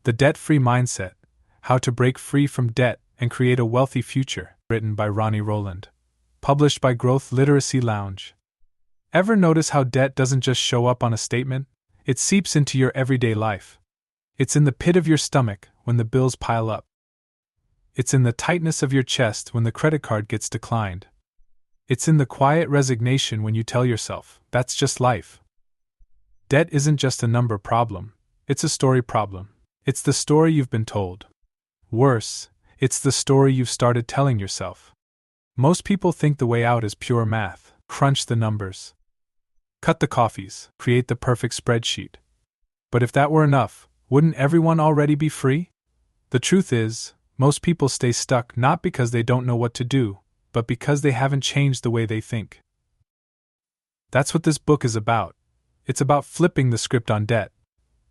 The Debt-Free Mindset: How to Break Free from Debt and Create a Wealthy Future, written by Ronnie Rowland. Published by Growth Literacy Lounge. Ever notice how debt doesn't just show up on a statement? It seeps into your everyday life. It's in the pit of your stomach when the bills pile up. It's in the tightness of your chest when the credit card gets declined. It's in the quiet resignation when you tell yourself, that's just life. Debt isn't just a number problem, it's a story problem. It's the story you've been told. Worse, it's the story you've started telling yourself. Most people think the way out is pure math: crunch the numbers, cut the coffees, create the perfect spreadsheet. But if that were enough, wouldn't everyone already be free? The truth is, most people stay stuck not because they don't know what to do, but because they haven't changed the way they think. That's what this book is about. It's about flipping the script on debt.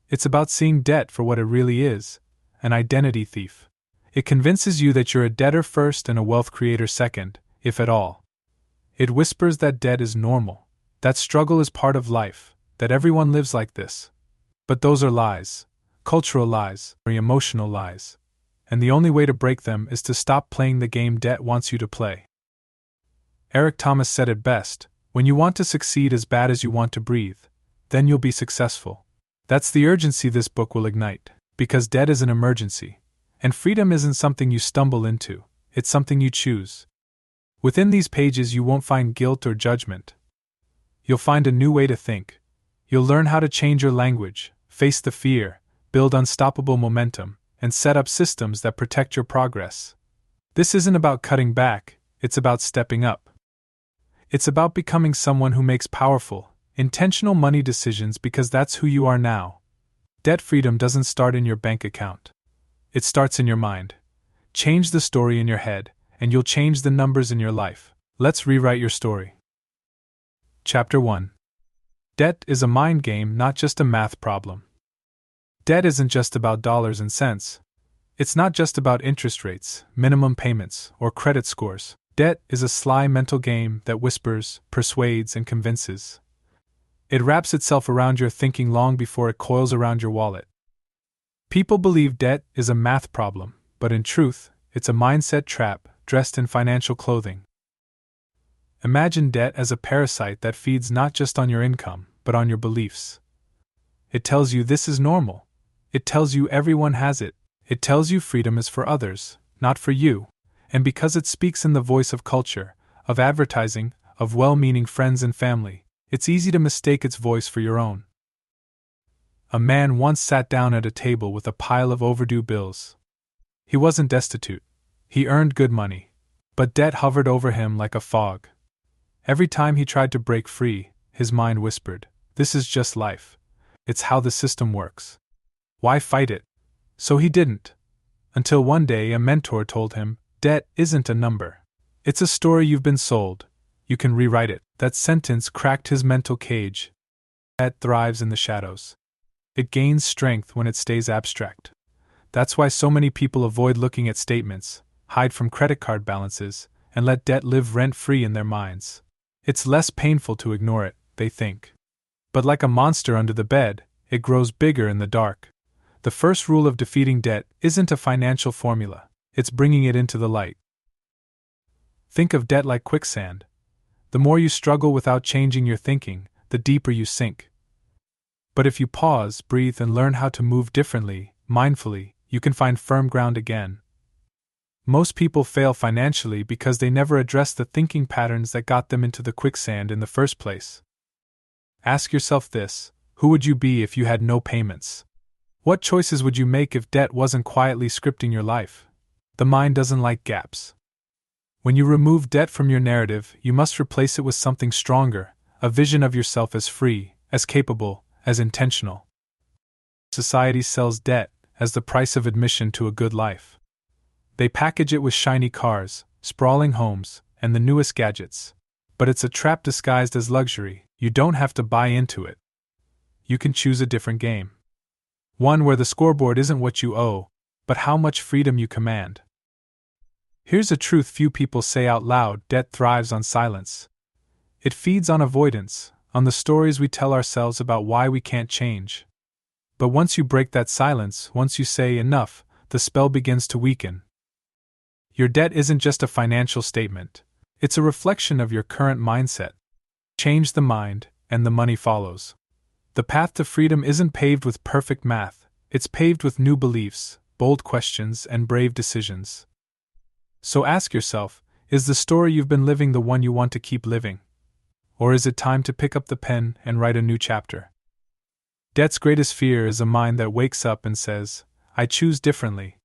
It's about seeing debt for what it really is: an identity thief. It convinces you that you're a debtor first and a wealth creator second, if at all. It whispers that debt is normal, that struggle is part of life, that everyone lives like this. But those are lies, cultural lies, or emotional lies. And the only way to break them is to stop playing the game debt wants you to play. Eric Thomas said it best: when you want to succeed as bad as you want to breathe, then you'll be successful. That's the urgency this book will ignite, because debt is an emergency. And freedom isn't something you stumble into, it's something you choose. Within these pages, you won't find guilt or judgment. You'll find a new way to think. You'll learn how to change your language, face the fear, build unstoppable momentum, and set up systems that protect your progress. This isn't about cutting back, it's about stepping up. It's about becoming someone who makes powerful, intentional money decisions because that's who you are now. Debt freedom doesn't start in your bank account. It starts in your mind. Change the story in your head, and you'll change the numbers in your life. Let's rewrite your story. Chapter 1. Debt is a mind game, not just a math problem. Debt isn't just about dollars and cents. It's not just about interest rates, minimum payments, or credit scores. Debt is a sly mental game that whispers, persuades, and convinces. It wraps itself around your thinking long before it coils around your wallet. People believe debt is a math problem, but in truth, it's a mindset trap dressed in financial clothing. Imagine debt as a parasite that feeds not just on your income, but on your beliefs. It tells you this is normal. It tells you everyone has it. It tells you freedom is for others, not for you. And because it speaks in the voice of culture, of advertising, of well-meaning friends and family, it's easy to mistake its voice for your own. A man once sat down at a table with a pile of overdue bills. He wasn't destitute. He earned good money. But debt hovered over him like a fog. Every time he tried to break free, his mind whispered, "This is just life. It's how the system works. Why fight it?" So he didn't. Until one day a mentor told him, "Debt isn't a number. It's a story you've been sold. You can rewrite it." That sentence cracked his mental cage. Debt thrives in the shadows. It gains strength when it stays abstract. That's why so many people avoid looking at statements, hide from credit card balances, and let debt live rent-free in their minds. It's less painful to ignore it, they think. But like a monster under the bed, it grows bigger in the dark. The first rule of defeating debt isn't a financial formula, it's bringing it into the light. Think of debt like quicksand. The more you struggle without changing your thinking, the deeper you sink. But if you pause, breathe, and learn how to move differently, mindfully, you can find firm ground again. Most people fail financially because they never address the thinking patterns that got them into the quicksand in the first place. Ask yourself this: who would you be if you had no payments? What choices would you make if debt wasn't quietly scripting your life? The mind doesn't like gaps. When you remove debt from your narrative, you must replace it with something stronger, a vision of yourself as free, as capable, as intentional. Society sells debt as the price of admission to a good life. They package it with shiny cars, sprawling homes, and the newest gadgets. But it's a trap disguised as luxury. You don't have to buy into it. You can choose a different game. One where the scoreboard isn't what you owe, but how much freedom you command. Here's a truth few people say out loud: debt thrives on silence. It feeds on avoidance, on the stories we tell ourselves about why we can't change. But once you break that silence, once you say enough, the spell begins to weaken. Your debt isn't just a financial statement, it's a reflection of your current mindset. Change the mind, and the money follows. The path to freedom isn't paved with perfect math, it's paved with new beliefs, bold questions, and brave decisions. So ask yourself, is the story you've been living the one you want to keep living? Or is it time to pick up the pen and write a new chapter? Debt's greatest fear is a mind that wakes up and says, I choose differently.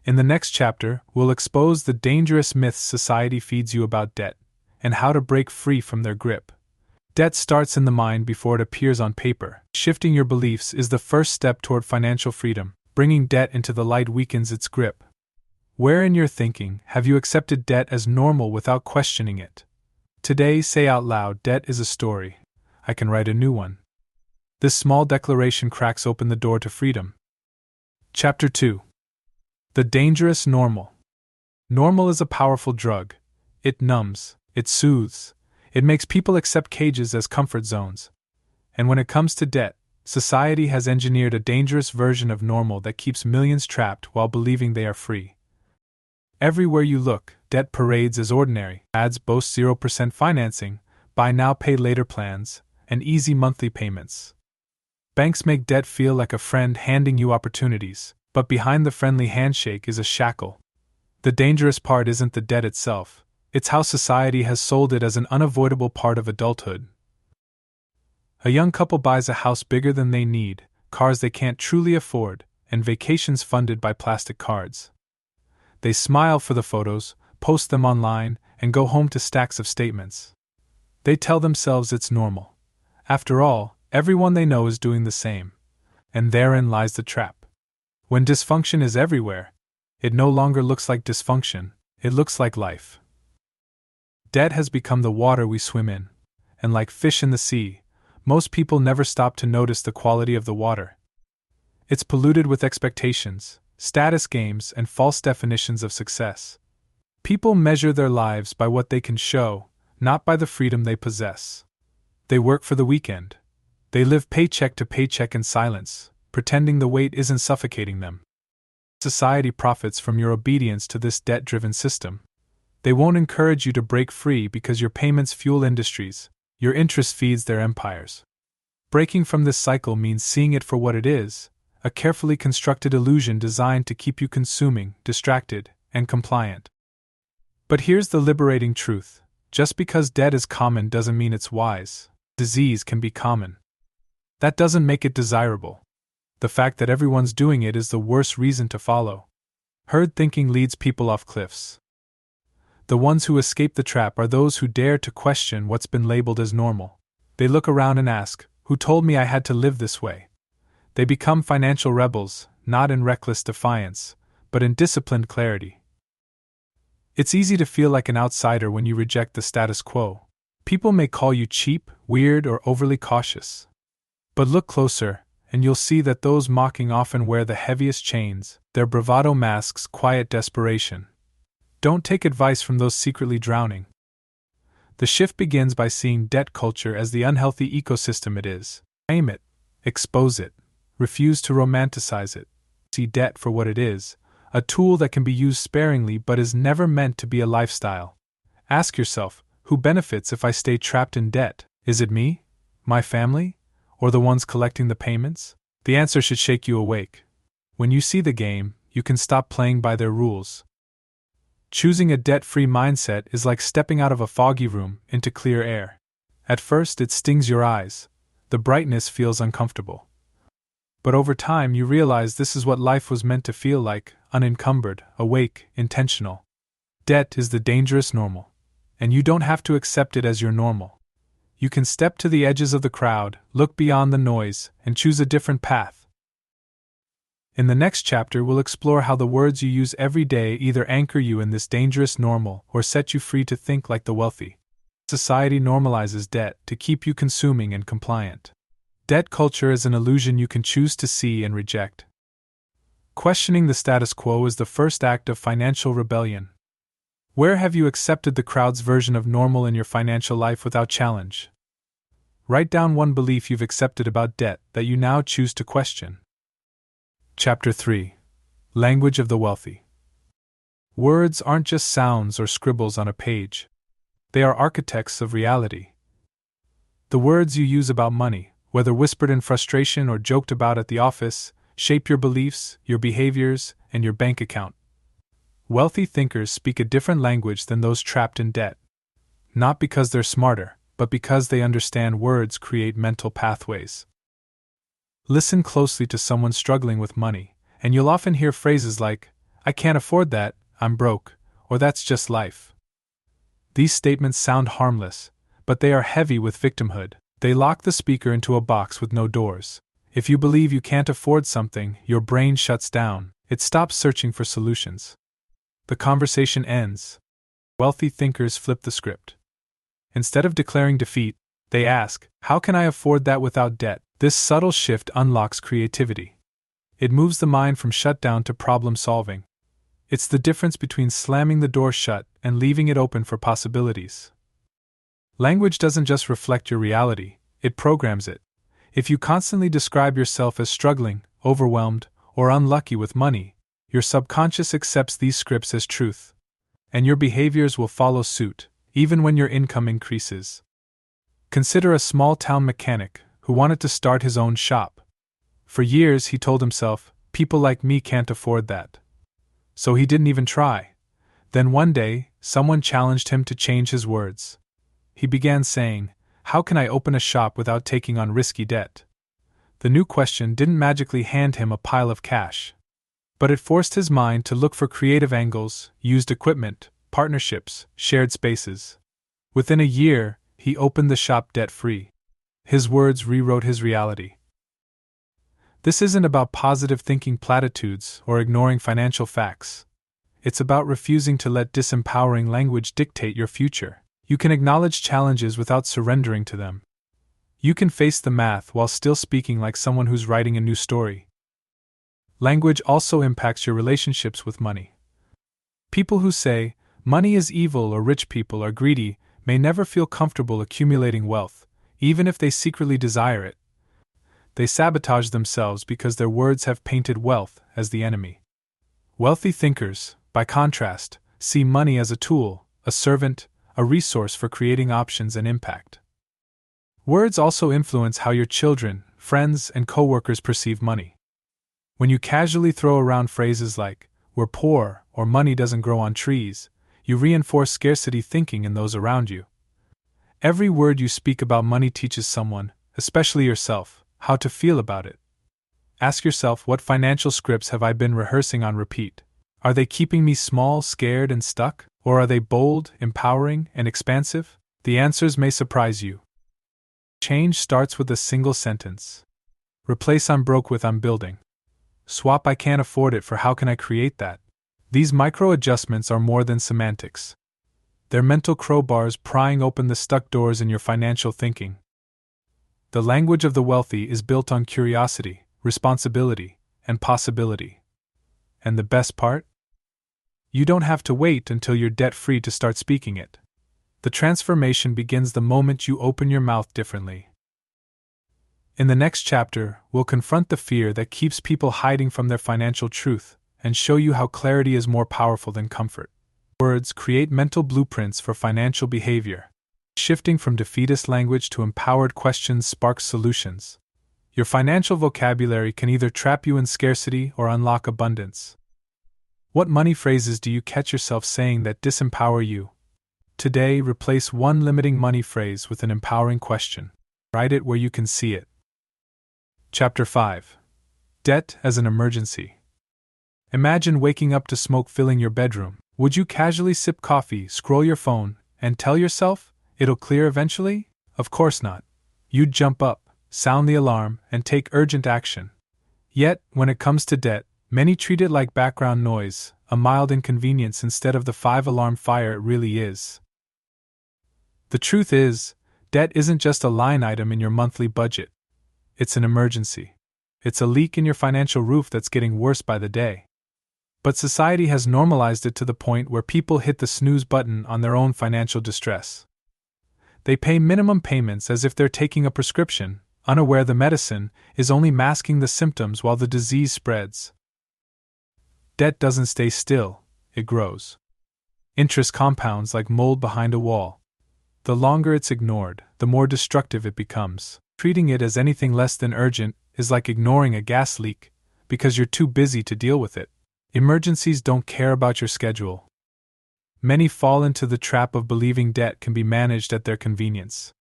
In the next chapter, we'll expose the dangerous myths society feeds you about debt, and how to break free from their grip. Debt starts in the mind before it appears on paper. Shifting your beliefs is the first step toward financial freedom. Bringing debt into the light weakens its grip. Where in your thinking have you accepted debt as normal without questioning it? Today, say out loud, debt is a story. I can write a new one. This small declaration cracks open the door to freedom. Chapter 2. The dangerous normal. Normal is a powerful drug. It numbs, it soothes, it makes people accept cages as comfort zones. And when it comes to debt, society has engineered a dangerous version of normal that keeps millions trapped while believing they are free. Everywhere you look, debt parades as ordinary. Ads boast 0% financing, buy now pay later plans, and easy monthly payments. Banks make debt feel like a friend handing you opportunities, but behind the friendly handshake is a shackle. The dangerous part isn't the debt itself, it's how society has sold it as an unavoidable part of adulthood. A young couple buys a house bigger than they need, cars they can't truly afford, and vacations funded by plastic cards. They smile for the photos, post them online, and go home to stacks of statements. They tell themselves it's normal. After all, everyone they know is doing the same. And therein lies the trap. When dysfunction is everywhere, it no longer looks like dysfunction, it looks like life. Debt has become the water we swim in, and like fish in the sea, most people never stop to notice the quality of the water. It's polluted with expectations, status games, and false definitions of success. People measure their lives by what they can show, not by the freedom they possess. They work for the weekend. They live paycheck to paycheck in silence, pretending the weight isn't suffocating them. Society profits from your obedience to this debt-driven system. They won't encourage you to break free because your payments fuel industries, your interest feeds their empires. Breaking from this cycle means seeing it for what it is, a carefully constructed illusion designed to keep you consuming, distracted, and compliant. But here's the liberating truth. Just because debt is common doesn't mean it's wise. Disease can be common. That doesn't make it desirable. The fact that everyone's doing it is the worst reason to follow. Herd thinking leads people off cliffs. The ones who escape the trap are those who dare to question what's been labeled as normal. They look around and ask, who told me I had to live this way? They become financial rebels, not in reckless defiance, but in disciplined clarity. It's easy to feel like an outsider when you reject the status quo. People may call you cheap, weird, or overly cautious. But look closer, and you'll see that those mocking often wear the heaviest chains, their bravado masks quiet desperation. Don't take advice from those secretly drowning. The shift begins by seeing debt culture as the unhealthy ecosystem it is. Name it, expose it, refuse to romanticize it. See debt for what it is, a tool that can be used sparingly but is never meant to be a lifestyle. Ask yourself, who benefits if I stay trapped in debt? Is it me? My family? Or the ones collecting the payments? The answer should shake you awake. When you see the game, you can stop playing by their rules. Choosing a debt-free mindset is like stepping out of a foggy room into clear air. At first, it stings your eyes. The brightness feels uncomfortable. But over time, you realize this is what life was meant to feel like, unencumbered, awake, intentional. Debt is the dangerous normal, and you don't have to accept it as your normal. You can step to the edges of the crowd, look beyond the noise, and choose a different path. In the next chapter, we'll explore how the words you use every day either anchor you in this dangerous normal or set you free to think like the wealthy. Society normalizes debt to keep you consuming and compliant. Debt culture is an illusion you can choose to see and reject. Questioning the status quo is the first act of financial rebellion. Where have you accepted the crowd's version of normal in your financial life without challenge? Write down one belief you've accepted about debt that you now choose to question. Chapter 3. Language of the Wealthy. Words aren't just sounds or scribbles on a page. They are architects of reality. The words you use about money, whether whispered in frustration or joked about at the office, shape your beliefs, your behaviors, and your bank account. Wealthy thinkers speak a different language than those trapped in debt. Not because they're smarter, but because they understand words create mental pathways. Listen closely to someone struggling with money, and you'll often hear phrases like, "I can't afford that, I'm broke," or "that's just life." These statements sound harmless, but they are heavy with victimhood. They lock the speaker into a box with no doors. If you believe you can't afford something, your brain shuts down. It stops searching for solutions. The conversation ends. Wealthy thinkers flip the script. Instead of declaring defeat, they ask, "How can I afford that without debt?" This subtle shift unlocks creativity. It moves the mind from shutdown to problem solving. It's the difference between slamming the door shut and leaving it open for possibilities. Language doesn't just reflect your reality, it programs it. If you constantly describe yourself as struggling, overwhelmed, or unlucky with money, your subconscious accepts these scripts as truth. And your behaviors will follow suit, even when your income increases. Consider a small-town mechanic who wanted to start his own shop. For years he told himself, "People like me can't afford that." So he didn't even try. Then one day, someone challenged him to change his words. He began saying, "How can I open a shop without taking on risky debt?" The new question didn't magically hand him a pile of cash. But it forced his mind to look for creative angles, used equipment, partnerships, shared spaces. Within a year, he opened the shop debt-free. His words rewrote his reality. This isn't about positive thinking platitudes or ignoring financial facts. It's about refusing to let disempowering language dictate your future. You can acknowledge challenges without surrendering to them. You can face the math while still speaking like someone who's writing a new story. Language also impacts your relationships with money. People who say, "Money is evil" or "rich people are greedy" may never feel comfortable accumulating wealth, even if they secretly desire it. They sabotage themselves because their words have painted wealth as the enemy. Wealthy thinkers, by contrast, see money as a tool, a servant, a resource for creating options and impact. Words also influence how your children, friends, and coworkers perceive money. When you casually throw around phrases like, "we're poor," or "money doesn't grow on trees," you reinforce scarcity thinking in those around you. Every word you speak about money teaches someone, especially yourself, how to feel about it. Ask yourself, what financial scripts have I been rehearsing on repeat? Are they keeping me small, scared, and stuck? Or are they bold, empowering, and expansive? The answers may surprise you. Change starts with a single sentence. Replace "I'm broke" with "I'm building." Swap "I can't afford it" for "How can I create that?" These micro adjustments are more than semantics. They're mental crowbars prying open the stuck doors in your financial thinking. The language of the wealthy is built on curiosity, responsibility, and possibility. And the best part? You don't have to wait until you're debt-free to start speaking it. The transformation begins the moment you open your mouth differently. In the next chapter, we'll confront the fear that keeps people hiding from their financial truth and show you how clarity is more powerful than comfort. Words create mental blueprints for financial behavior. Shifting from defeatist language to empowered questions sparks solutions. Your financial vocabulary can either trap you in scarcity or unlock abundance. What money phrases do you catch yourself saying that disempower you? Today, replace one limiting money phrase with an empowering question. Write it where you can see it. Chapter 5. Debt as an emergency. Imagine waking up to smoke filling your bedroom. Would you casually sip coffee, scroll your phone, and tell yourself, "It'll clear eventually"? Of course not. You'd jump up, sound the alarm, and take urgent action. Yet, when it comes to debt, many treat it like background noise, a mild inconvenience instead of the 5-alarm fire it really is. The truth is, debt isn't just a line item in your monthly budget. It's an emergency. It's a leak in your financial roof that's getting worse by the day. But society has normalized it to the point where people hit the snooze button on their own financial distress. They pay minimum payments as if they're taking a prescription, unaware the medicine is only masking the symptoms while the disease spreads. Debt doesn't stay still, it grows. Interest compounds like mold behind a wall. The longer it's ignored, the more destructive it becomes. Treating it as anything less than urgent is like ignoring a gas leak, because you're too busy to deal with it. Emergencies don't care about your schedule. Many fall into the trap of believing debt can be managed at their convenience.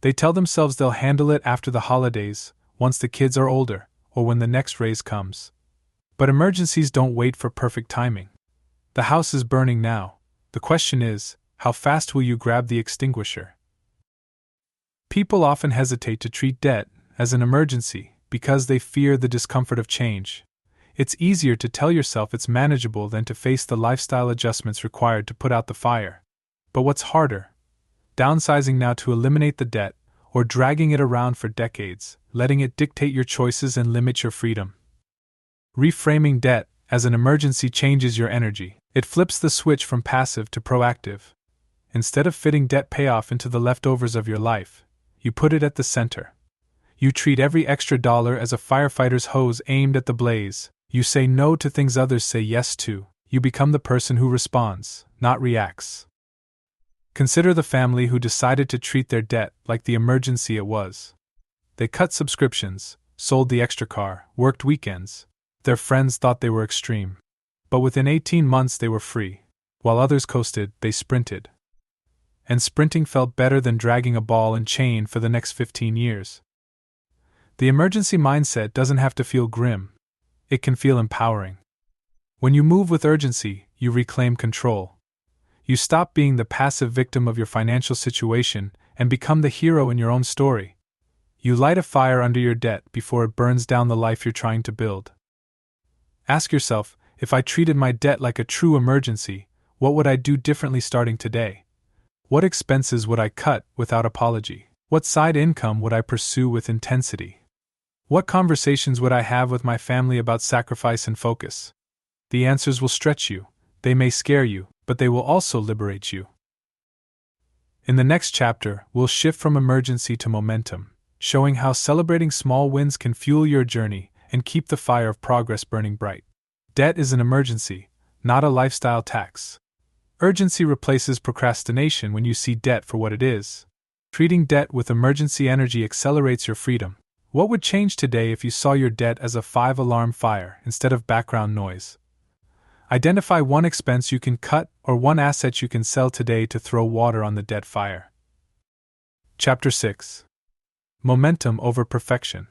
They tell themselves they'll handle it after the holidays, once the kids are older, or when the next raise comes. But emergencies don't wait for perfect timing. The house is burning now. The question is, how fast will you grab the extinguisher? People often hesitate to treat debt as an emergency because they fear the discomfort of change. It's easier to tell yourself it's manageable than to face the lifestyle adjustments required to put out the fire. But what's harder? Downsizing now to eliminate the debt, or dragging it around for decades, letting it dictate your choices and limit your freedom. Reframing debt as an emergency changes your energy. It flips the switch from passive to proactive. Instead of fitting debt payoff into the leftovers of your life, you put it at the center. You treat every extra dollar as a firefighter's hose aimed at the blaze. You say no to things others say yes to. You become the person who responds, not reacts. Consider the family who decided to treat their debt like the emergency it was. They cut subscriptions, sold the extra car, worked weekends. Their friends thought they were extreme. But within 18 months they were free. While others coasted, they sprinted. And sprinting felt better than dragging a ball and chain for the next 15 years. The emergency mindset doesn't have to feel grim. It can feel empowering. When you move with urgency, you reclaim control. You stop being the passive victim of your financial situation and become the hero in your own story. You light a fire under your debt before it burns down the life you're trying to build. Ask yourself, if I treated my debt like a true emergency, what would I do differently starting today? What expenses would I cut without apology? What side income would I pursue with intensity? What conversations would I have with my family about sacrifice and focus? The answers will stretch you, they may scare you, but they will also liberate you. In the next chapter, we'll shift from emergency to momentum, showing how celebrating small wins can fuel your journey and keep the fire of progress burning bright. Debt is an emergency, not a lifestyle tax. Urgency replaces procrastination when you see debt for what it is. Treating debt with emergency energy accelerates your freedom. What would change today if you saw your debt as a 5-alarm fire instead of background noise? Identify one expense you can cut or one asset you can sell today to throw water on the debt fire. Chapter 6. Momentum over perfection.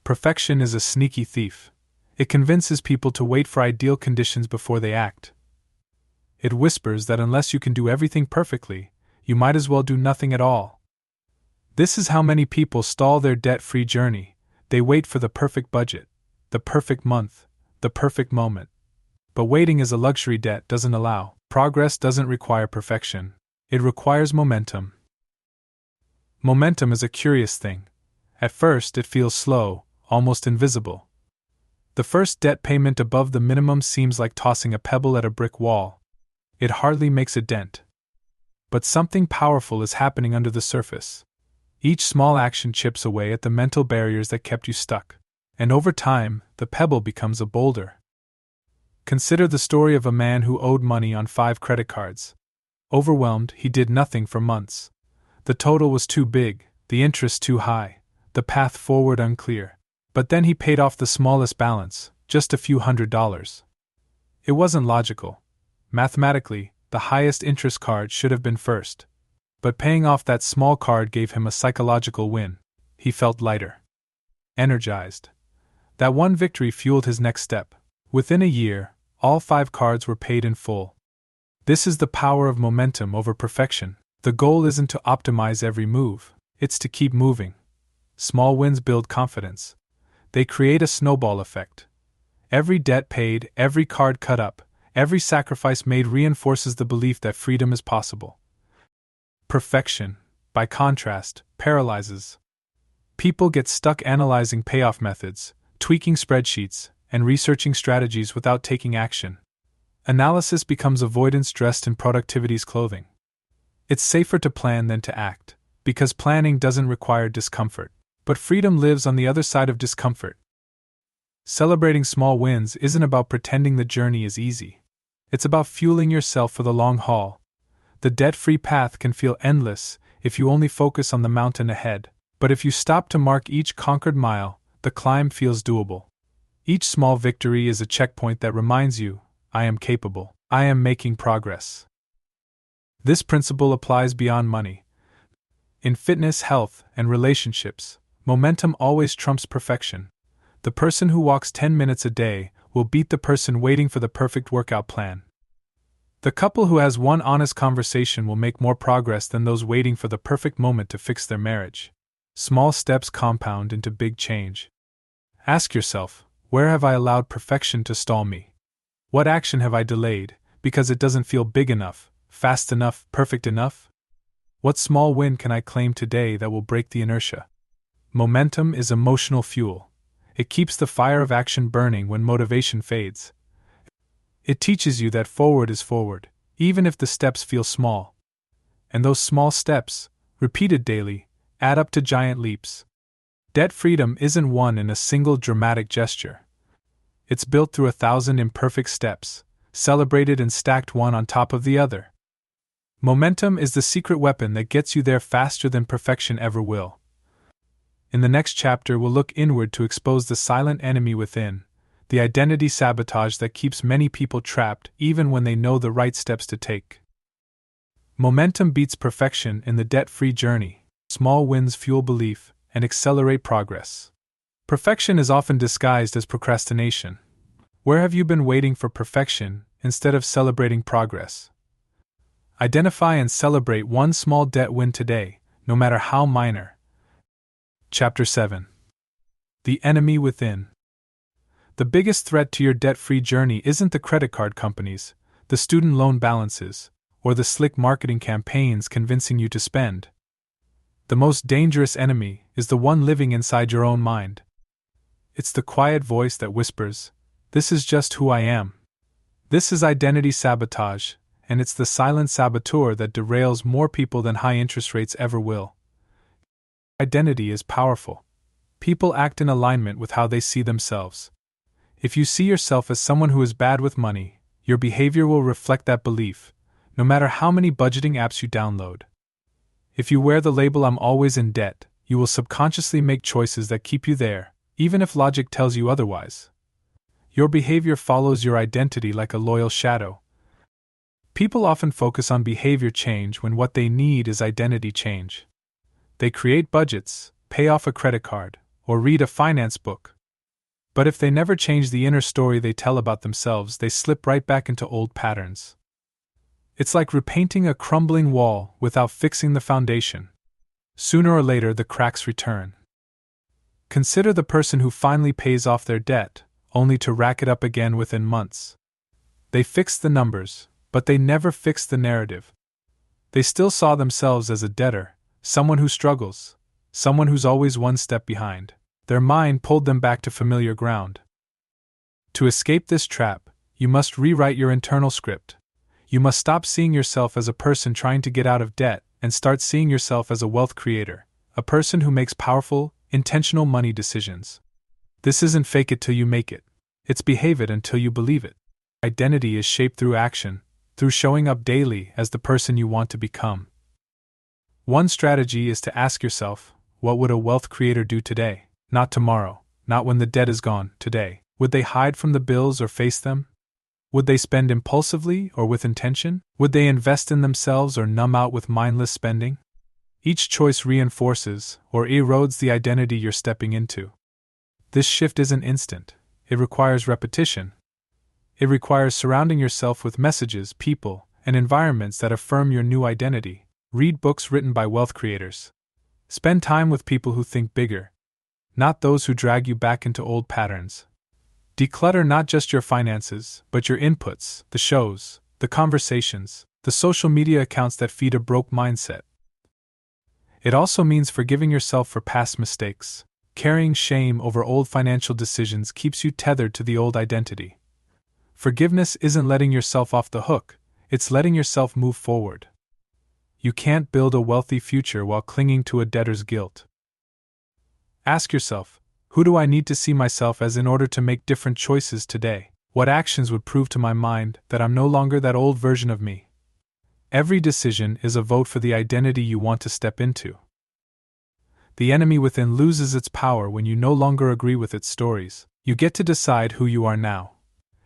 Perfection is a sneaky thief. It convinces people to wait for ideal conditions before they act. It whispers that unless you can do everything perfectly, you might as well do nothing at all. This is how many people stall their debt-free journey. They wait for the perfect budget, the perfect month, the perfect moment. But waiting is a luxury debt doesn't allow. Progress doesn't require perfection. It requires momentum. Momentum is a curious thing. At first, it feels slow, almost invisible. The first debt payment above the minimum seems like tossing a pebble at a brick wall. It hardly makes a dent. But something powerful is happening under the surface. Each small action chips away at the mental barriers that kept you stuck. And over time, the pebble becomes a boulder. Consider the story of a man who owed money on 5 credit cards. Overwhelmed, he did nothing for months. The total was too big, the interest too high, the path forward unclear. But then he paid off the smallest balance, just a few $100s. It wasn't logical. Mathematically, the highest interest card should have been first. But paying off that small card gave him a psychological win. He felt lighter. Energized. That one victory fueled his next step. Within a year, all 5 cards were paid in full. This is the power of momentum over perfection. The goal isn't to optimize every move, it's to keep moving. Small wins build confidence. They create a snowball effect. Every debt paid, every card cut up, every sacrifice made reinforces the belief that freedom is possible. Perfection, by contrast, paralyzes. People get stuck analyzing payoff methods, tweaking spreadsheets, and researching strategies without taking action. Analysis becomes avoidance dressed in productivity's clothing. It's safer to plan than to act, because planning doesn't require discomfort. But freedom lives on the other side of discomfort. Celebrating small wins isn't about pretending the journey is easy. It's about fueling yourself for the long haul. The debt-free path can feel endless if you only focus on the mountain ahead, but if you stop to mark each conquered mile, the climb feels doable. Each small victory is a checkpoint that reminds you, I am capable, I am making progress. This principle applies beyond money. In fitness, health, and relationships, momentum always trumps perfection. The person who walks 10 minutes a day will beat the person waiting for the perfect workout plan. The couple who has one honest conversation will make more progress than those waiting for the perfect moment to fix their marriage. Small steps compound into big change. Ask yourself, where have I allowed perfection to stall me? What action have I delayed because it doesn't feel big enough, fast enough, perfect enough? What small win can I claim today that will break the inertia? Momentum is emotional fuel. It keeps the fire of action burning when motivation fades. It teaches you that forward is forward, even if the steps feel small. And those small steps, repeated daily, add up to giant leaps. Debt freedom isn't won in a single dramatic gesture. It's built through 1,000 imperfect steps, celebrated and stacked one on top of the other. Momentum is the secret weapon that gets you there faster than perfection ever will. In the next chapter, we'll look inward to expose the silent enemy within, the identity sabotage that keeps many people trapped even when they know the right steps to take. Momentum beats perfection in the debt-free journey. Small wins fuel belief and accelerate progress. Perfection is often disguised as procrastination. Where have you been waiting for perfection instead of celebrating progress? Identify and celebrate one small debt win today, no matter how minor. Chapter 7. The Enemy Within. The biggest threat to your debt-free journey isn't the credit card companies, the student loan balances, or the slick marketing campaigns convincing you to spend. The most dangerous enemy is the one living inside your own mind. It's the quiet voice that whispers, "This is just who I am." This is identity sabotage, and it's the silent saboteur that derails more people than high interest rates ever will. Identity is powerful. People act in alignment with how they see themselves. If you see yourself as someone who is bad with money, your behavior will reflect that belief, no matter how many budgeting apps you download. If you wear the label "I'm always in debt," you will subconsciously make choices that keep you there, even if logic tells you otherwise. Your behavior follows your identity like a loyal shadow. People often focus on behavior change when what they need is identity change. They create budgets, pay off a credit card, or read a finance book. But if they never change the inner story they tell about themselves, they slip right back into old patterns. It's like repainting a crumbling wall without fixing the foundation. Sooner or later, the cracks return. Consider the person who finally pays off their debt, only to rack it up again within months. They fixed the numbers, but they never fixed the narrative. They still saw themselves as a debtor, someone who struggles, someone who's always one step behind. Their mind pulled them back to familiar ground. To escape this trap, you must rewrite your internal script. You must stop seeing yourself as a person trying to get out of debt and start seeing yourself as a wealth creator, a person who makes powerful, intentional money decisions. This isn't fake it till you make it. It's behave it until you believe it. Identity is shaped through action, through showing up daily as the person you want to become. One strategy is to ask yourself, what would a wealth creator do today? Not tomorrow, not when the debt is gone, today. Would they hide from the bills or face them? Would they spend impulsively or with intention? Would they invest in themselves or numb out with mindless spending? Each choice reinforces or erodes the identity you're stepping into. This shift isn't instant. It requires repetition. It requires surrounding yourself with messages, people, and environments that affirm your new identity. Read books written by wealth creators. Spend time with people who think bigger, not those who drag you back into old patterns. Declutter not just your finances, but your inputs, the shows, the conversations, the social media accounts that feed a broke mindset. It also means forgiving yourself for past mistakes. Carrying shame over old financial decisions keeps you tethered to the old identity. Forgiveness isn't letting yourself off the hook, it's letting yourself move forward. You can't build a wealthy future while clinging to a debtor's guilt. Ask yourself, who do I need to see myself as in order to make different choices today? What actions would prove to my mind that I'm no longer that old version of me? Every decision is a vote for the identity you want to step into. The enemy within loses its power when you no longer agree with its stories. You get to decide who you are now.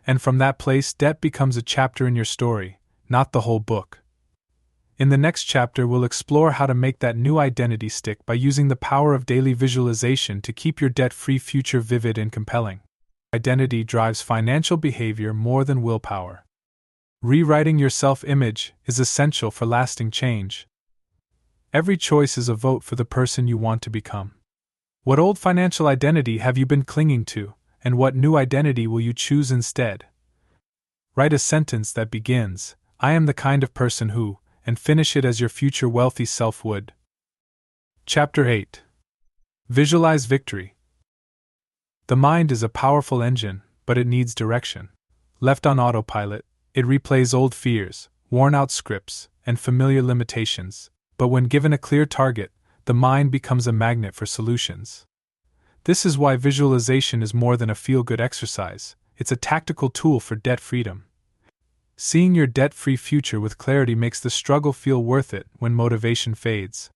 And from that place, debt becomes a chapter in your story, not the whole book. In the next chapter, we'll explore how to make that new identity stick by using the power of daily visualization to keep your debt-free future vivid and compelling. Identity drives financial behavior more than willpower. Rewriting your self-image is essential for lasting change. Every choice is a vote for the person you want to become. What old financial identity have you been clinging to, and what new identity will you choose instead? Write a sentence that begins, "I am the kind of person who," and finish it as your future wealthy self would. Chapter 8. Visualize Victory. The mind is a powerful engine, but it needs direction. Left on autopilot, it replays old fears, worn-out scripts, and familiar limitations, but when given a clear target, the mind becomes a magnet for solutions. This is why visualization is more than a feel-good exercise, it's a tactical tool for debt freedom. Seeing your debt-free future with clarity makes the struggle feel worth it when motivation fades.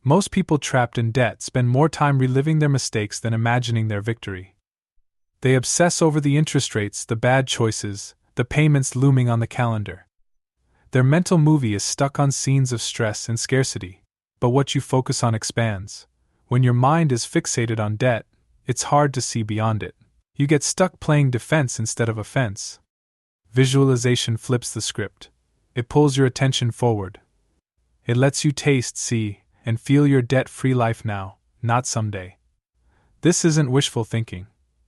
Most people trapped in debt spend more time reliving their mistakes than imagining their victory. They obsess over the interest rates, the bad choices, the payments looming on the calendar. Their mental movie is stuck on scenes of stress and scarcity, but what you focus on expands. When your mind is fixated on debt, it's hard to see beyond it. You get stuck playing defense instead of offense. Visualization flips the script. It pulls your attention forward. It lets you taste, see, and feel your debt-free life now, not someday. This isn't wishful thinking.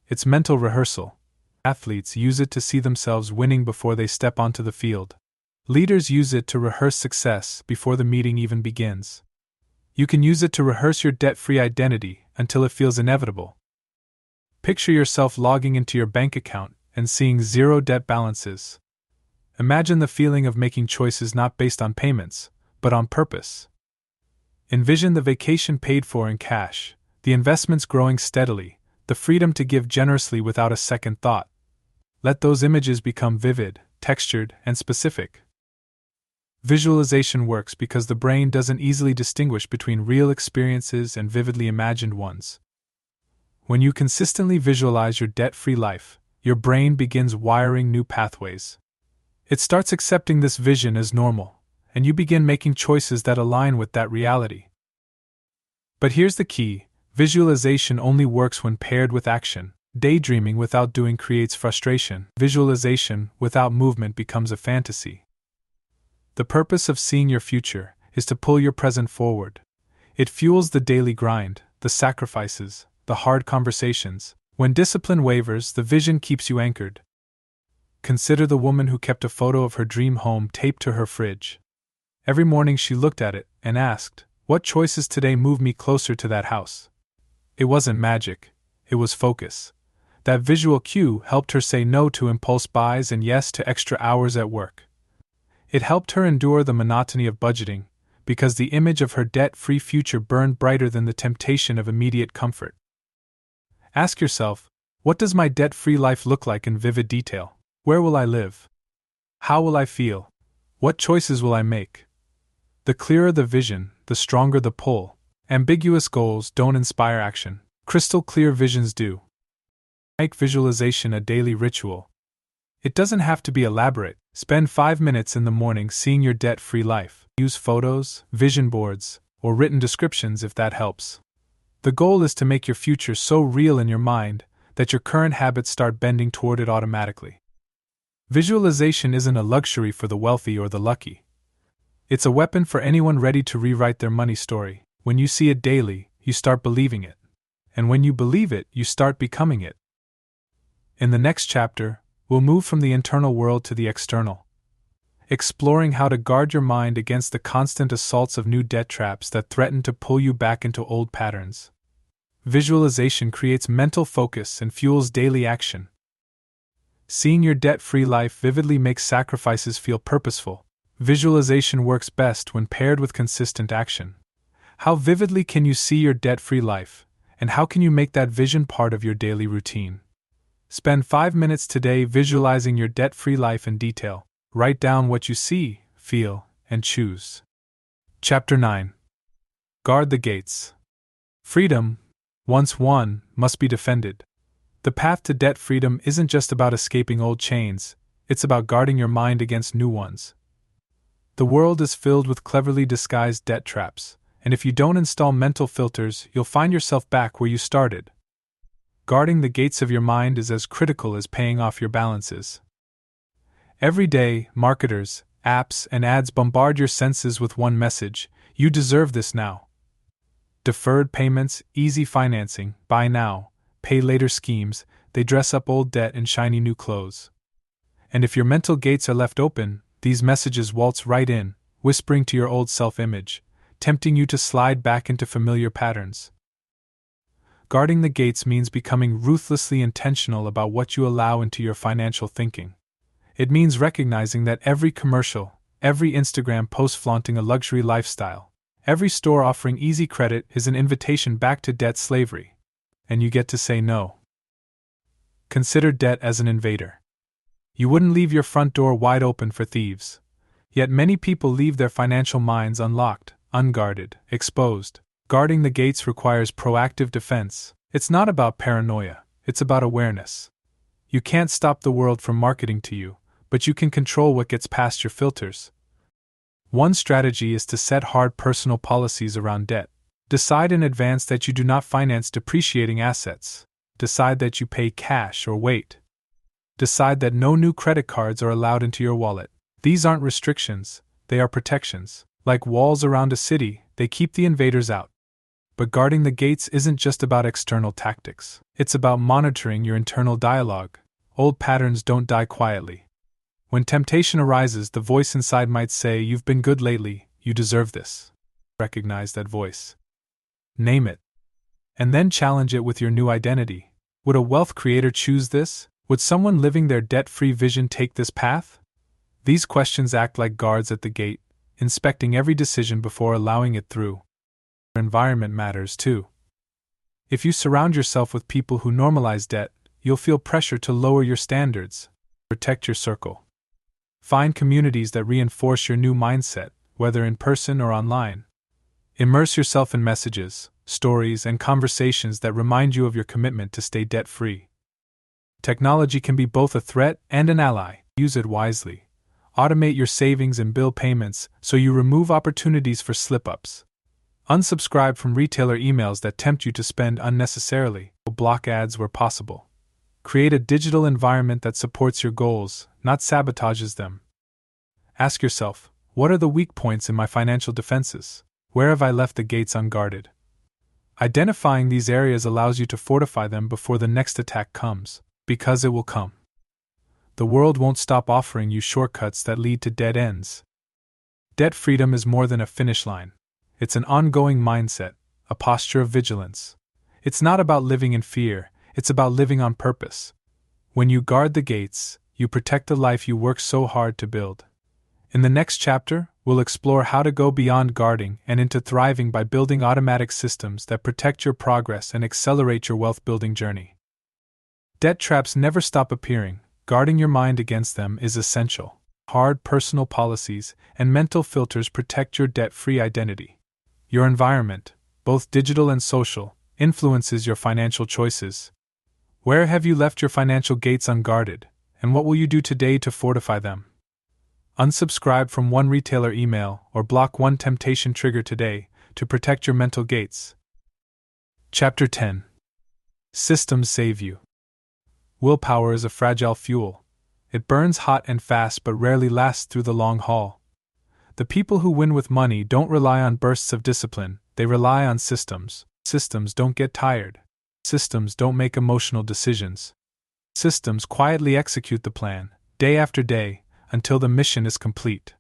It's mental rehearsal. Athletes use it to see themselves winning before they step onto the field. Leaders use it to rehearse success before the meeting even begins. You can use it to rehearse your debt-free identity until it feels inevitable. Picture yourself logging into your bank account and seeing zero debt balances. Imagine the feeling of making choices not based on payments, but on purpose. Envision the vacation paid for in cash, the investments growing steadily, the freedom to give generously without a second thought. Let those images become vivid, textured, and specific. Visualization works because the brain doesn't easily distinguish between real experiences and vividly imagined ones. When you consistently visualize your debt-free life, your brain begins wiring new pathways. It starts accepting this vision as normal, and you begin making choices that align with that reality. But here's the key: visualization only works when paired with action. Daydreaming without doing creates frustration. Visualization without movement becomes a fantasy. The purpose of seeing your future is to pull your present forward. It fuels the daily grind, the sacrifices, the hard conversations. When discipline wavers, the vision keeps you anchored. Consider the woman who kept a photo of her dream home taped to her fridge. Every morning she looked at it and asked, "What choices today move me closer to that house?" It wasn't magic, it was focus. That visual cue helped her say no to impulse buys and yes to extra hours at work. It helped her endure the monotony of budgeting, because the image of her debt-free future burned brighter than the temptation of immediate comfort. Ask yourself, what does my debt-free life look like in vivid detail? Where will I live? How will I feel? What choices will I make? The clearer the vision, the stronger the pull. Ambiguous goals don't inspire action. Crystal clear visions do. Make visualization a daily ritual. It doesn't have to be elaborate. Spend 5 minutes in the morning seeing your debt-free life. Use photos, vision boards, or written descriptions if that helps. The goal is to make your future so real in your mind that your current habits start bending toward it automatically. Visualization isn't a luxury for the wealthy or the lucky. It's a weapon for anyone ready to rewrite their money story. When you see it daily, you start believing it. And when you believe it, you start becoming it. In the next chapter, we'll move from the internal world to the external, exploring how to guard your mind against the constant assaults of new debt traps that threaten to pull you back into old patterns. Visualization creates mental focus and fuels daily action. Seeing your debt-free life vividly makes sacrifices feel purposeful, Visualization works best when paired with consistent action. How vividly can you see your debt-free life, and how can you make that vision part of your daily routine? Spend 5 minutes today visualizing your debt-free life in detail. Write down what you see, feel, and choose. Chapter 9. Guard the gates. Freedom, once won, must be defended. The path to debt freedom isn't just about escaping old chains, it's about guarding your mind against new ones. The world is filled with cleverly disguised debt traps, and if you don't install mental filters, you'll find yourself back where you started. Guarding the gates of your mind is as critical as paying off your balances. Every day, marketers, apps, and ads bombard your senses with one message: you deserve this now. Deferred payments, easy financing, buy now, pay later schemes, they dress up old debt in shiny new clothes. And if your mental gates are left open, these messages waltz right in, whispering to your old self-image, tempting you to slide back into familiar patterns. Guarding the gates means becoming ruthlessly intentional about what you allow into your financial thinking. It means recognizing that every commercial, every Instagram post flaunting a luxury lifestyle, every store offering easy credit is an invitation back to debt slavery. And you get to say no. Consider debt as an invader. You wouldn't leave your front door wide open for thieves. Yet many people leave their financial minds unlocked, unguarded, exposed. Guarding the gates requires proactive defense. It's not about paranoia, it's about awareness. You can't stop the world from marketing to you, but you can control what gets past your filters. One strategy is to set hard personal policies around debt. Decide in advance that you do not finance depreciating assets. Decide that you pay cash or wait. Decide that no new credit cards are allowed into your wallet. These aren't restrictions, they are protections. Like walls around a city, they keep the invaders out. But guarding the gates isn't just about external tactics. It's about monitoring your internal dialogue. Old patterns don't die quietly. When temptation arises, the voice inside might say, "You've been good lately, you deserve this." Recognize that voice. Name it. And then challenge it with your new identity. Would a wealth creator choose this? Would someone living their debt-free vision take this path? These questions act like guards at the gate, inspecting every decision before allowing it through. Your environment matters too. If you surround yourself with people who normalize debt, you'll feel pressure to lower your standards. Protect your circle. Find communities that reinforce your new mindset, whether in person or online. Immerse yourself in messages, stories, and conversations that remind you of your commitment to stay debt-free. Technology can be both a threat and an ally. Use it wisely. Automate your savings and bill payments so you remove opportunities for slip-ups. Unsubscribe from retailer emails that tempt you to spend unnecessarily. Block ads where possible. Create a digital environment that supports your goals, not sabotages them. Ask yourself, what are the weak points in my financial defenses? Where have I left the gates unguarded? Identifying these areas allows you to fortify them before the next attack comes, because it will come. The world won't stop offering you shortcuts that lead to dead ends. Debt freedom is more than a finish line. It's an ongoing mindset, a posture of vigilance. It's not about living in fear, it's about living on purpose. When you guard the gates, you protect the life you work so hard to build. In the next chapter, we'll explore how to go beyond guarding and into thriving by building automatic systems that protect your progress and accelerate your wealth-building journey. Debt traps never stop appearing. Guarding your mind against them is essential. Hard personal policies and mental filters protect your debt-free identity. Your environment, both digital and social, influences your financial choices. Where have you left your financial gates unguarded, and what will you do today to fortify them? Unsubscribe from one retailer email or block one temptation trigger today to protect your mental gates. Chapter 10. Systems save you. Willpower is a fragile fuel. It burns hot and fast but rarely lasts through the long haul. The people who win with money don't rely on bursts of discipline, they rely on systems. Systems don't get tired. Systems don't make emotional decisions. Systems quietly execute the plan, day after day, until the mission is complete.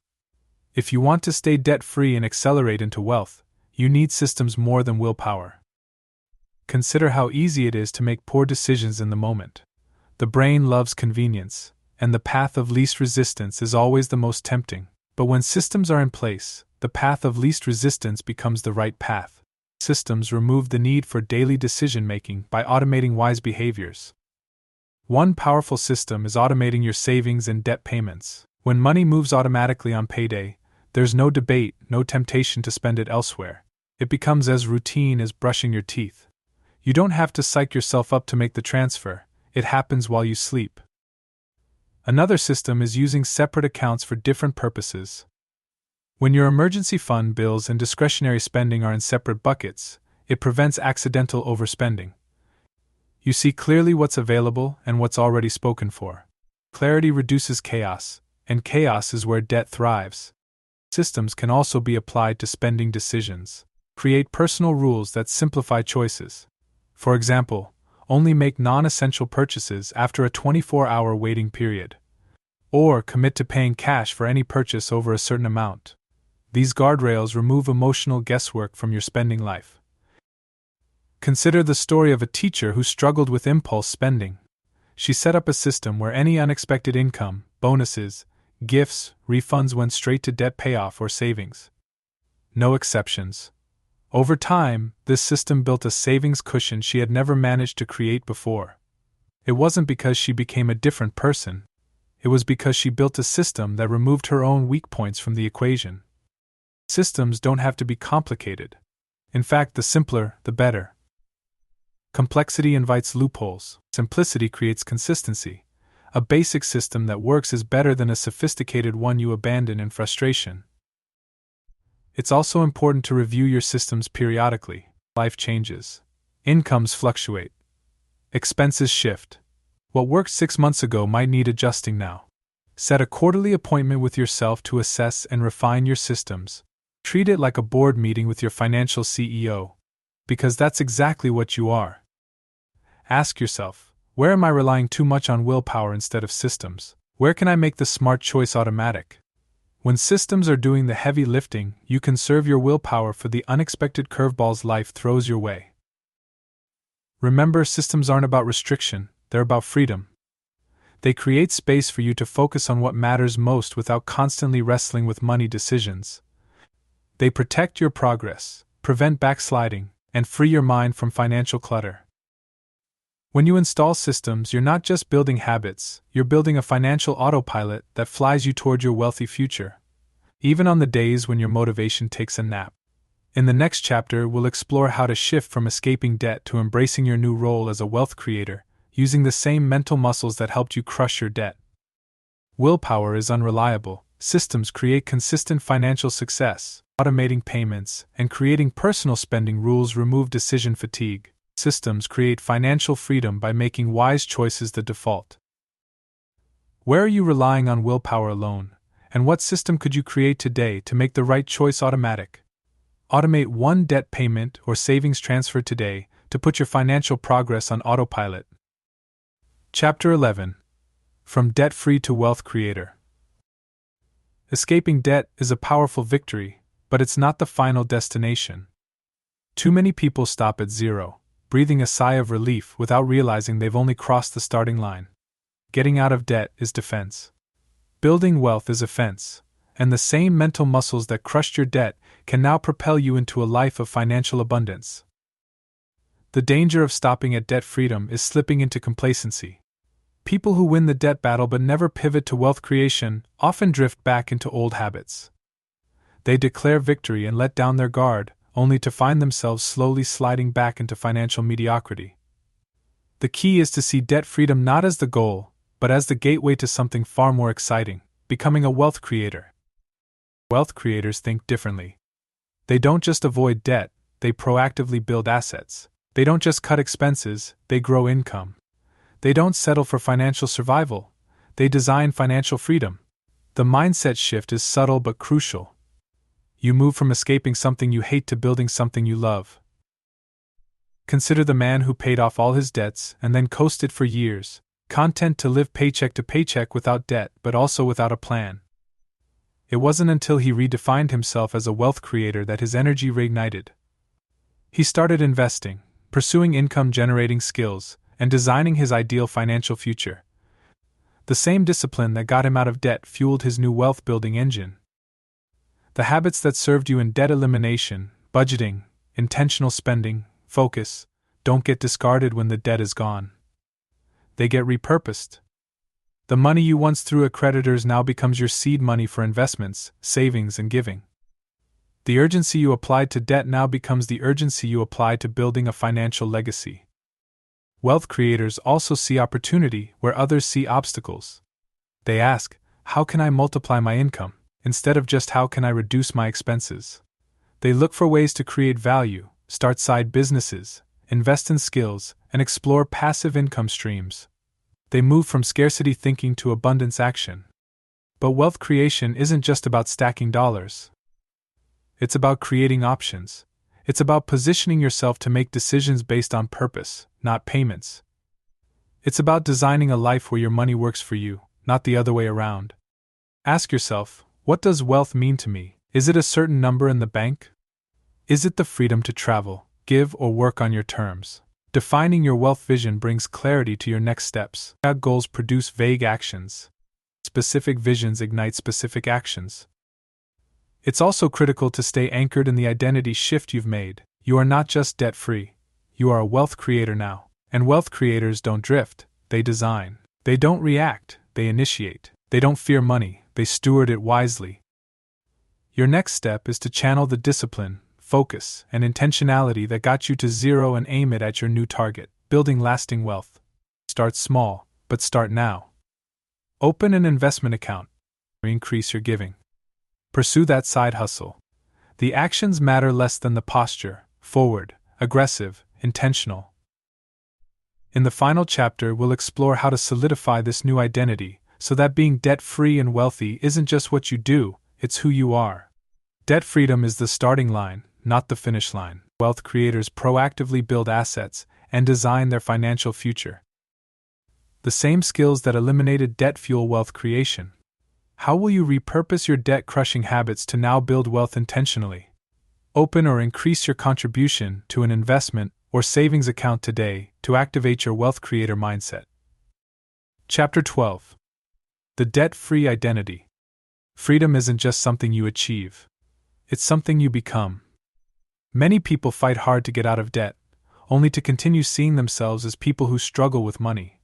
If you want to stay debt-free and accelerate into wealth, you need systems more than willpower. Consider how easy it is to make poor decisions in the moment. The brain loves convenience, and the path of least resistance is always the most tempting. But when systems are in place, the path of least resistance becomes the right path. Systems remove the need for daily decision-making by automating wise behaviors. One powerful system is automating your savings and debt payments. When money moves automatically on payday, there's no debate, no temptation to spend it elsewhere. It becomes as routine as brushing your teeth. You don't have to psych yourself up to make the transfer, it happens while you sleep. Another system is using separate accounts for different purposes. When your emergency fund bills and discretionary spending are in separate buckets, it prevents accidental overspending. You see clearly what's available and what's already spoken for. Clarity reduces chaos, and chaos is where debt thrives. Systems can also be applied to spending decisions. Create personal rules that simplify choices. For example, only make non-essential purchases after a 24-hour waiting period. Or commit to paying cash for any purchase over a certain amount. These guardrails remove emotional guesswork from your spending life. Consider the story of a teacher who struggled with impulse spending. She set up a system where any unexpected income, bonuses, gifts, refunds went straight to debt payoff or savings. No exceptions. Over time, this system built a savings cushion she had never managed to create before. It wasn't because she became a different person. It was because she built a system that removed her own weak points from the equation. Systems don't have to be complicated. In fact, the simpler, the better. Complexity invites loopholes. Simplicity creates consistency. A basic system that works is better than a sophisticated one you abandon in frustration. It's also important to review your systems periodically. Life changes. Incomes fluctuate. Expenses shift. What worked 6 months ago might need adjusting now. Set a quarterly appointment with yourself to assess and refine your systems. Treat it like a board meeting with your financial CEO. Because that's exactly what you are. Ask yourself, where am I relying too much on willpower instead of systems? Where can I make the smart choice automatic? When systems are doing the heavy lifting, you conserve your willpower for the unexpected curveballs life throws your way. Remember, systems aren't about restriction, they're about freedom. They create space for you to focus on what matters most without constantly wrestling with money decisions. They protect your progress, prevent backsliding, and free your mind from financial clutter. When you install systems, you're not just building habits, you're building a financial autopilot that flies you toward your wealthy future, even on the days when your motivation takes a nap. In the next chapter, we'll explore how to shift from escaping debt to embracing your new role as a wealth creator, using the same mental muscles that helped you crush your debt. Willpower is unreliable. Systems create consistent financial success. Automating payments and creating personal spending rules remove decision fatigue. Systems create financial freedom by making wise choices the default. Where are you relying on willpower alone, and what system could you create today to make the right choice automatic? Automate one debt payment or savings transfer today to put your financial progress on autopilot. Chapter 11. From Debt-Free to Wealth Creator. Escaping debt is a powerful victory, but it's not the final destination. Too many people stop at zero, breathing a sigh of relief without realizing they've only crossed the starting line. Getting out of debt is defense. Building wealth is offense, and the same mental muscles that crushed your debt can now propel you into a life of financial abundance. The danger of stopping at debt freedom is slipping into complacency. People who win the debt battle but never pivot to wealth creation often drift back into old habits. They declare victory and let down their guard, only to find themselves slowly sliding back into financial mediocrity. The key is to see debt freedom not as the goal, but as the gateway to something far more exciting, becoming a wealth creator. Wealth creators think differently. They don't just avoid debt, they proactively build assets. They don't just cut expenses, they grow income. They don't settle for financial survival, they design financial freedom. The mindset shift is subtle but crucial. You move from escaping something you hate to building something you love. Consider the man who paid off all his debts and then coasted for years, content to live paycheck to paycheck without debt but also without a plan. It wasn't until he redefined himself as a wealth creator that his energy reignited. He started investing, pursuing income-generating skills, and designing his ideal financial future. The same discipline that got him out of debt fueled his new wealth-building engine. The habits that served you in debt elimination, budgeting, intentional spending, focus, don't get discarded when the debt is gone. They get repurposed. The money you once threw at creditors now becomes your seed money for investments, savings, and giving. The urgency you applied to debt now becomes the urgency you apply to building a financial legacy. Wealth creators also see opportunity where others see obstacles. They ask, how can I multiply my income, instead of just how can I reduce my expenses? They look for ways to create value, start side businesses, invest in skills, and explore passive income streams. They move from scarcity thinking to abundance action. But wealth creation isn't just about stacking dollars. It's about creating options. It's about positioning yourself to make decisions based on purpose, not payments. It's about designing a life where your money works for you, not the other way around. Ask yourself, what does wealth mean to me? Is it a certain number in the bank? Is it the freedom to travel, give, or work on your terms? Defining your wealth vision brings clarity to your next steps. Goals produce vague actions. Specific visions ignite specific actions. It's also critical to stay anchored in the identity shift you've made. You are not just debt-free. You are a wealth creator now. And wealth creators don't drift, they design. They don't react, they initiate. They don't fear money, they steward it wisely. Your next step is to channel the discipline, focus, and intentionality that got you to zero and aim it at your new target, building lasting wealth. Start small, but start now. Open an investment account. Increase your giving. Pursue that side hustle. The actions matter less than the posture, forward, aggressive, intentional. In the final chapter, we'll explore how to solidify this new identity so that being debt-free and wealthy isn't just what you do, it's who you are. Debt freedom is the starting line, not the finish line. Wealth creators proactively build assets and design their financial future. The same skills that eliminated debt fuel wealth creation. How will you repurpose your debt-crushing habits to now build wealth intentionally? Open or increase your contribution to an investment or savings account today to activate your wealth creator mindset. Chapter 12. The Debt-Free Identity. Freedom isn't just something you achieve. It's something you become. Many people fight hard to get out of debt, only to continue seeing themselves as people who struggle with money.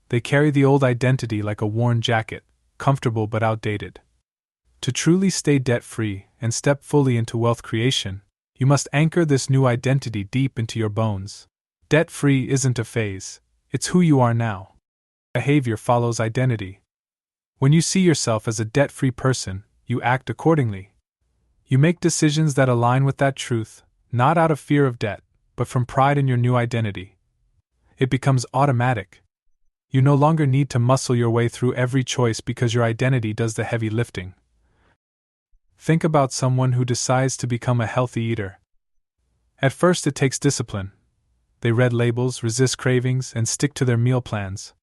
They carry the old identity like a worn jacket, comfortable but outdated. To truly stay debt-free and step fully into wealth creation, you must anchor this new identity deep into your bones. Debt-free isn't a phase, it's who you are now. Behavior follows identity. When you see yourself as a debt-free person, you act accordingly. You make decisions that align with that truth, not out of fear of debt, but from pride in your new identity. It becomes automatic. You no longer need to muscle your way through every choice because your identity does the heavy lifting. Think about someone who decides to become a healthy eater. At first, it takes discipline. They read labels, resist cravings, and stick to their meal plans.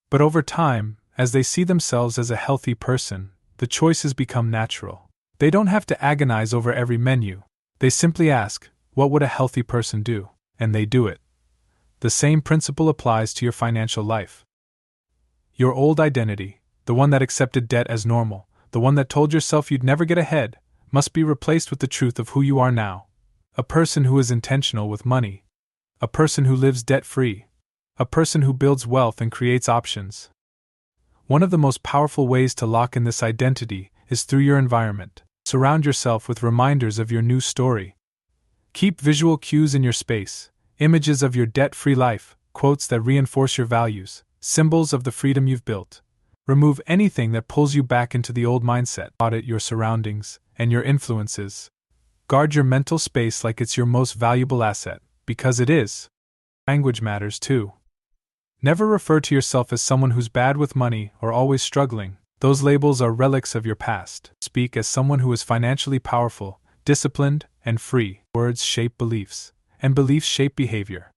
But over time, as they see themselves as a healthy person, the choices become natural. They don't have to agonize over every menu. They simply ask, what would a healthy person do? And they do it. The same principle applies to your financial life. Your old identity, the one that accepted debt as normal, the one that told yourself you'd never get ahead, must be replaced with the truth of who you are now. A person who is intentional with money. A person who lives debt-free. A person who builds wealth and creates options. One of the most powerful ways to lock in this identity is through your environment. Surround yourself with reminders of your new story. Keep visual cues in your space, images of your debt-free life, quotes that reinforce your values, symbols of the freedom you've built. Remove anything that pulls you back into the old mindset. Audit your surroundings and your influences. Guard your mental space like it's your most valuable asset, because it is. Language matters too. Never refer to yourself as someone who's bad with money or always struggling. Those labels are relics of your past. Speak as someone who is financially powerful, disciplined, and free. Words shape beliefs, and beliefs shape behavior.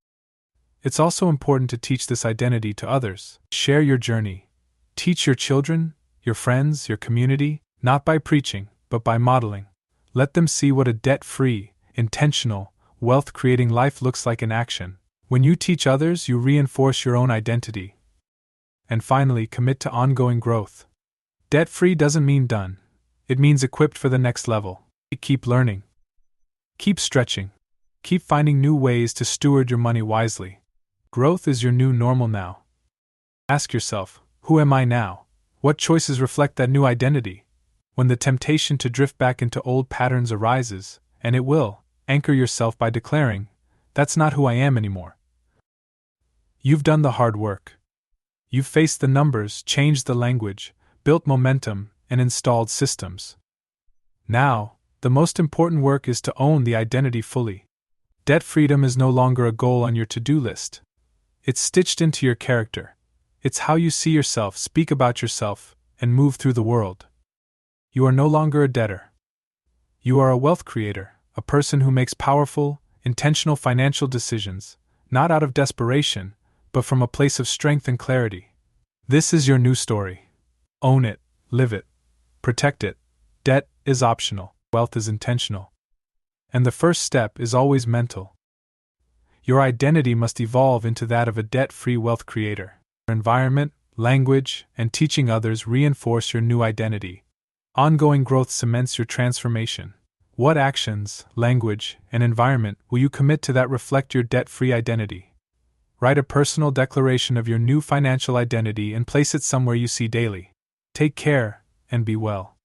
It's also important to teach this identity to others. Share your journey. Teach your children, your friends, your community, not by preaching, but by modeling. Let them see what a debt-free, intentional, wealth-creating life looks like in action. When you teach others, you reinforce your own identity. And finally, commit to ongoing growth. Debt-free doesn't mean done. It means equipped for the next level. Keep learning. Keep stretching. Keep finding new ways to steward your money wisely. Growth is your new normal now. Ask yourself, who am I now? What choices reflect that new identity? When the temptation to drift back into old patterns arises, and it will, anchor yourself by declaring, that's not who I am anymore. You've done the hard work. You've faced the numbers, changed the language, built momentum, and installed systems. Now, the most important work is to own the identity fully. Debt freedom is no longer a goal on your to-do list. It's stitched into your character. It's how you see yourself, speak about yourself, and move through the world. You are no longer a debtor. You are a wealth creator, a person who makes powerful, intentional financial decisions, not out of desperation, but from a place of strength and clarity. This is your new story. Own it, live it, protect it. Debt is optional, wealth is intentional. And the first step is always mental. Your identity must evolve into that of a debt-free wealth creator. Your environment, language, and teaching others reinforce your new identity. Ongoing growth cements your transformation. What actions, language, and environment will you commit to that reflect your debt-free identity? Write a personal declaration of your new financial identity and place it somewhere you see daily. Take care, and be well.